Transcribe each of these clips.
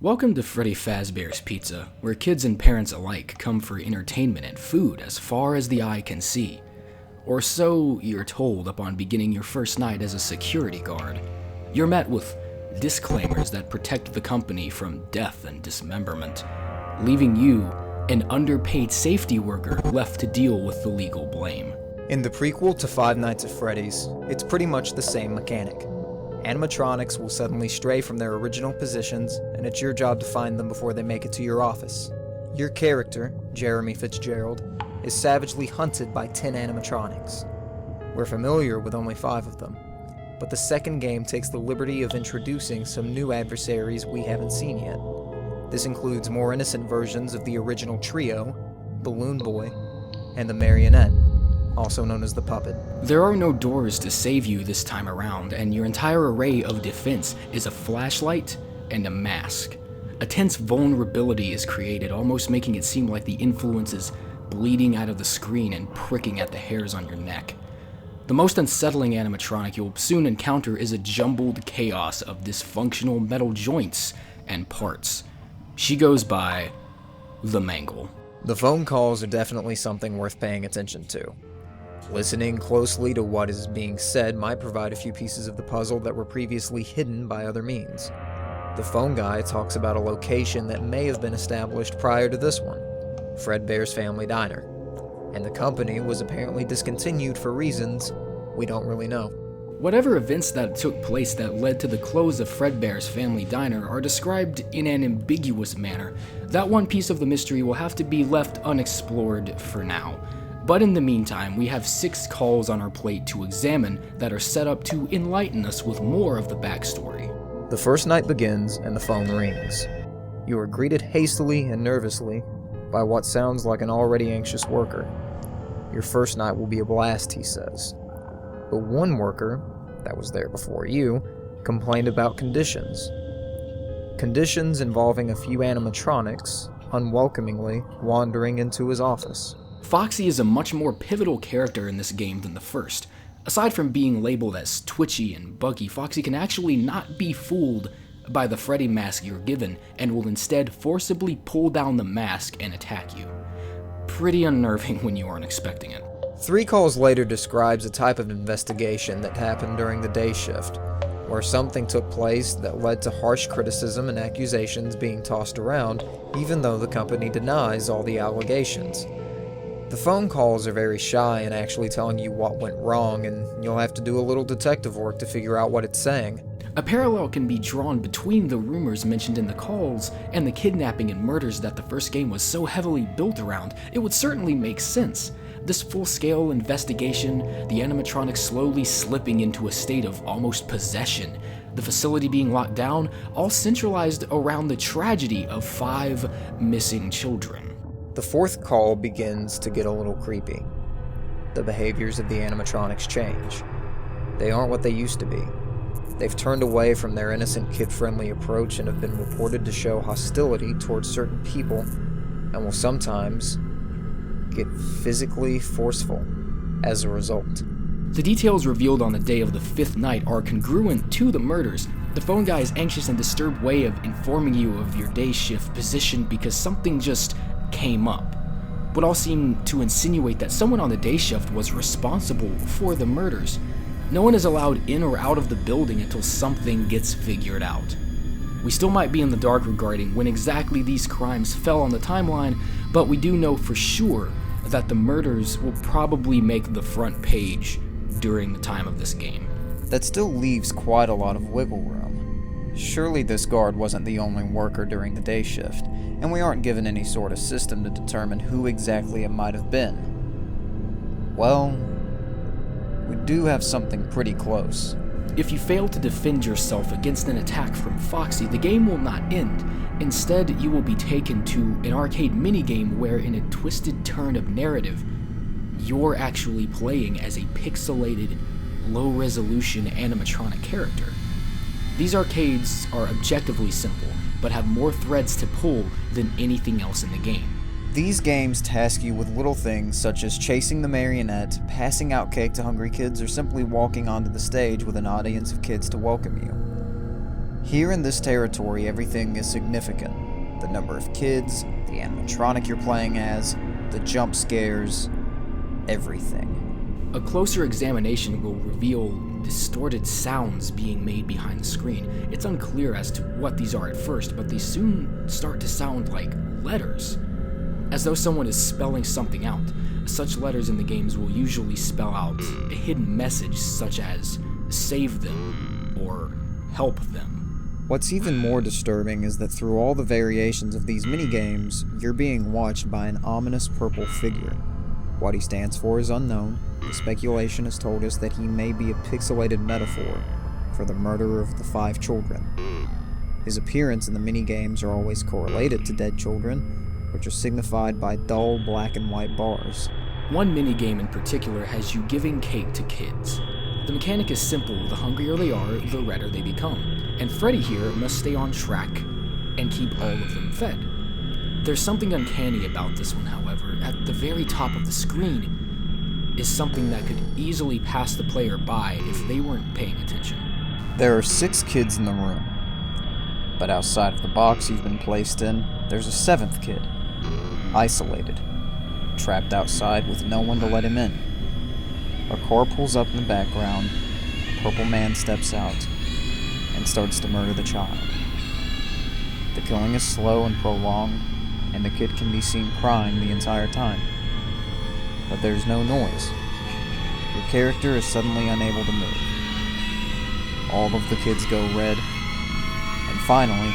Welcome to Freddy Fazbear's Pizza, where kids and parents alike come for entertainment and food as far as the eye can see. Or so you're told upon beginning your first night as a security guard. You're met with disclaimers that protect the company from death and dismemberment, leaving you, an underpaid safety worker, left to deal with the legal blame. In the prequel to Five Nights at Freddy's, it's pretty much the same mechanic. Animatronics will suddenly stray from their original positions, and it's your job to find them before they make it to your office. Your character, Jeremy Fitzgerald, is savagely hunted by 10 animatronics. We're familiar with only 5 of them, but the second game takes the liberty of introducing some new adversaries we haven't seen yet. This includes more innocent versions of the original trio, Balloon Boy, and the Marionette, also known as the Puppet. There are no doors to save you this time around, and your entire array of defense is a flashlight and a mask. A tense vulnerability is created, almost making it seem like the influence is bleeding out of the screen and pricking at the hairs on your neck. The most unsettling animatronic you'll soon encounter is a jumbled chaos of dysfunctional metal joints and parts. She goes by the Mangle. The phone calls are definitely something worth paying attention to. Listening closely to what is being said might provide a few pieces of the puzzle that were previously hidden by other means. The phone guy talks about a location that may have been established prior to this one, Fredbear's Family Diner, and the company was apparently discontinued for reasons we don't really know. Whatever events that took place that led to the close of Fredbear's Family Diner are described in an ambiguous manner. That one piece of the mystery will have to be left unexplored for now. But in the meantime, we have 6 calls on our plate to examine that are set up to enlighten us with more of the backstory. The first night begins and the phone rings. You are greeted hastily and nervously by what sounds like an already anxious worker. Your first night will be a blast, he says. But one worker, that was there before you, complained about conditions. Conditions involving a few animatronics unwelcomingly wandering into his office. Foxy is a much more pivotal character in this game than the first. Aside from being labeled as twitchy and buggy, Foxy can actually not be fooled by the Freddy mask you're given and will instead forcibly pull down the mask and attack you. Pretty unnerving when you aren't expecting it. 3 calls later describes a type of investigation that happened during the day shift, where something took place that led to harsh criticism and accusations being tossed around, even though the company denies all the allegations. The phone calls are very shy in actually telling you what went wrong, and you'll have to do a little detective work to figure out what it's saying. A parallel can be drawn between the rumors mentioned in the calls and the kidnapping and murders that the first game was so heavily built around. It would certainly make sense. This full-scale investigation, the animatronics slowly slipping into a state of almost possession, the facility being locked down, all centralized around the tragedy of 5 missing children. The 4th call begins to get a little creepy. The behaviors of the animatronics change. They aren't what they used to be. They've turned away from their innocent kid-friendly approach and have been reported to show hostility towards certain people, and will sometimes get physically forceful as a result. The details revealed on the day of the 5th night are congruent to the murders. The phone guy's anxious and disturbed way of informing you of your day shift position because something just came up would all seem to insinuate that someone on the day shift was responsible for the murders. No one is allowed in or out of the building until something gets figured out. We still might be in the dark regarding when exactly these crimes fell on the timeline, but we do know for sure that the murders will probably make the front page during the time of this game. That still leaves quite a lot of wiggle room. Surely this guard wasn't the only worker during the day shift, and we aren't given any sort of system to determine who exactly it might have been. Well, we do have something pretty close. If you fail to defend yourself against an attack from Foxy, the game will not end. Instead, you will be taken to an arcade minigame where, in a twisted turn of narrative, you're actually playing as a pixelated, low-resolution animatronic character. These arcades are objectively simple, but have more threads to pull than anything else in the game. These games task you with little things such as chasing the Marionette, passing out cake to hungry kids, or simply walking onto the stage with an audience of kids to welcome you. Here in this territory, everything is significant. The number of kids, the animatronic you're playing as, the jump scares, everything. A closer examination will reveal distorted sounds being made behind the screen. It's unclear as to what these are at first, but they soon start to sound like letters, as though someone is spelling something out. Such letters in the games will usually spell out a hidden message such as save them or help them. What's even more disturbing is that through all the variations of these minigames, you're being watched by an ominous purple figure. What he stands for is unknown. The speculation has told us that he may be a pixelated metaphor for the murder of the 5 children. His appearance in the minigames are always correlated to dead children, which are signified by dull black and white bars. One minigame in particular has you giving cake to kids. The mechanic is simple: the hungrier they are, the redder they become. And Freddy here must stay on track and keep all of them fed. There's something uncanny about this one, however. At the very top of the screen is something that could easily pass the player by if they weren't paying attention. There are 6 kids in the room, but outside of the box you've been placed in, there's a 7th kid, isolated, trapped outside with no one to let him in. A car pulls up in the background, a purple man steps out, and starts to murder the child. The killing is slow and prolonged, and the kid can be seen crying the entire time. But there's no noise. Your character is suddenly unable to move. All of the kids go red, and finally,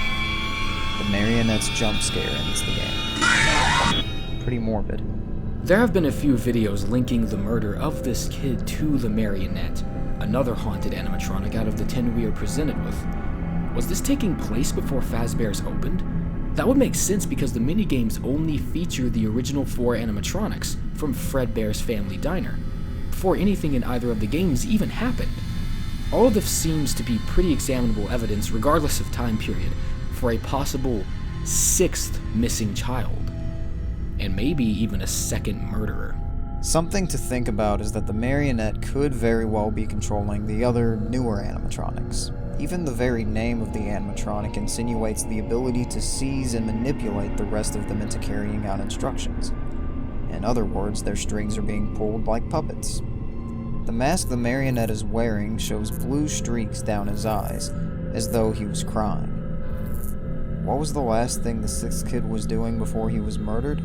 the Marionette's jump scare ends the game. Pretty morbid. There have been a few videos linking the murder of this kid to the Marionette, another haunted animatronic out of the 10 we are presented with. Was this taking place before Fazbear's opened? That would make sense because the minigames only feature the original 4 animatronics from Fredbear's Family Diner, before anything in either of the games even happened. All of this seems to be pretty examinable evidence, regardless of time period, for a possible 6th missing child, and maybe even a 2nd murderer. Something to think about is that the Marionette could very well be controlling the other newer animatronics. Even the very name of the animatronic insinuates the ability to seize and manipulate the rest of them into carrying out instructions. In other words, their strings are being pulled like puppets. The mask the Marionette is wearing shows blue streaks down his eyes, as though he was crying. What was the last thing the 6th kid was doing before he was murdered?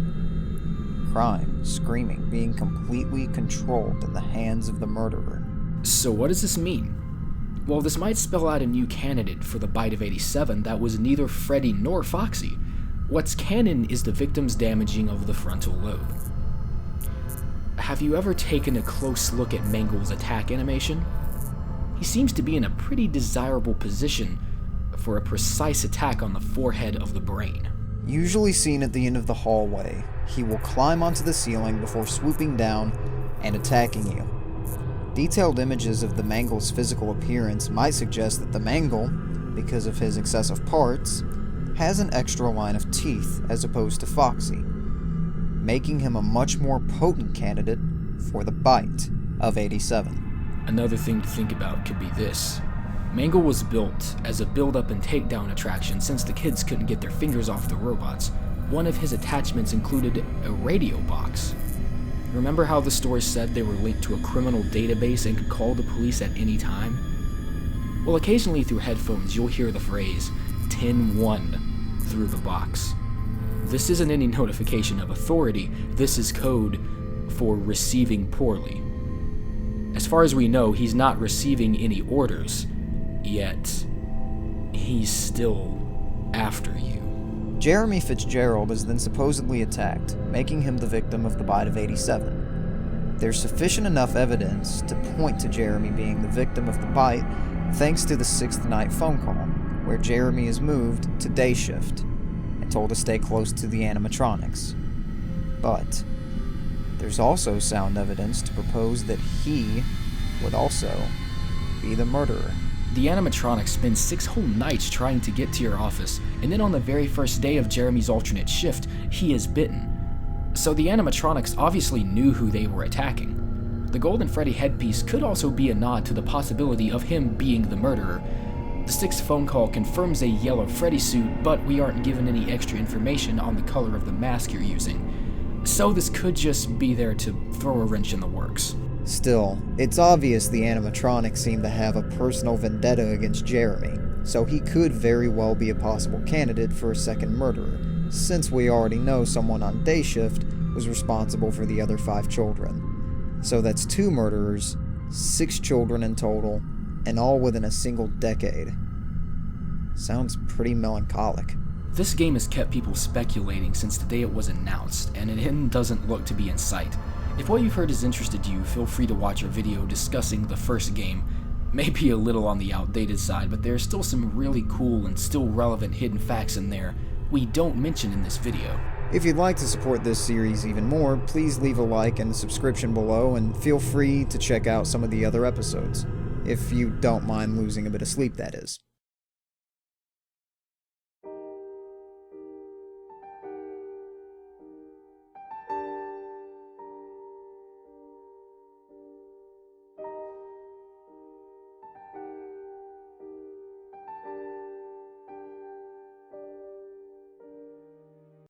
Crying, screaming, being completely controlled in the hands of the murderer. So what does this mean? Well, this might spell out a new candidate for the Bite of 87 that was neither Freddy nor Foxy. What's canon is the victim's damaging of the frontal lobe. Have you ever taken a close look at Mangle's attack animation? He seems to be in a pretty desirable position for a precise attack on the forehead of the brain. Usually seen at the end of the hallway, he will climb onto the ceiling before swooping down and attacking you. Detailed images of the Mangle's physical appearance might suggest that the Mangle, because of his excessive parts, has an extra line of teeth as opposed to Foxy, making him a much more potent candidate for the Bite of 87. Another thing to think about could be this. Mangle was built as a build-up and takedown attraction since the kids couldn't get their fingers off the robots. One of his attachments included a radio box. Remember how the story said they were linked to a criminal database and could call the police at any time? Well, occasionally through headphones you'll hear the phrase 10-1 through the box. This isn't any notification of authority, this is code for receiving poorly. As far as we know, he's not receiving any orders, yet he's still after you. Jeremy Fitzgerald is then supposedly attacked, making him the victim of the Bite of 87. There's sufficient enough evidence to point to Jeremy being the victim of the bite thanks to the 6th night phone call, where Jeremy is moved to day shift and told to stay close to the animatronics. But there's also sound evidence to propose that he would also be the murderer. The animatronic spends 6 whole nights trying to get to your office, and then on the very first day of Jeremy's alternate shift, he is bitten. So the animatronics obviously knew who they were attacking. The Golden Freddy headpiece could also be a nod to the possibility of him being the murderer, The sixth phone call confirms a yellow Freddy suit, but we aren't given any extra information on the color of the mask you're using. So this could just be there to throw a wrench in the works. Still, it's obvious the animatronics seem to have a personal vendetta against Jeremy, so he could very well be a possible candidate for a second murderer, since we already know someone on day shift was responsible for the other 5 children. So that's 2 murderers, 6 children in total, and all within a single decade. Sounds pretty melancholic. This game has kept people speculating since the day it was announced, and an end doesn't look to be in sight. If what you've heard has interested you, feel free to watch our video discussing the first game. Maybe a little on the outdated side, but there's still some really cool and still relevant hidden facts in there we don't mention in this video. If you'd like to support this series even more, please leave a like and a subscription below, and feel free to check out some of the other episodes. If you don't mind losing a bit of sleep, that is.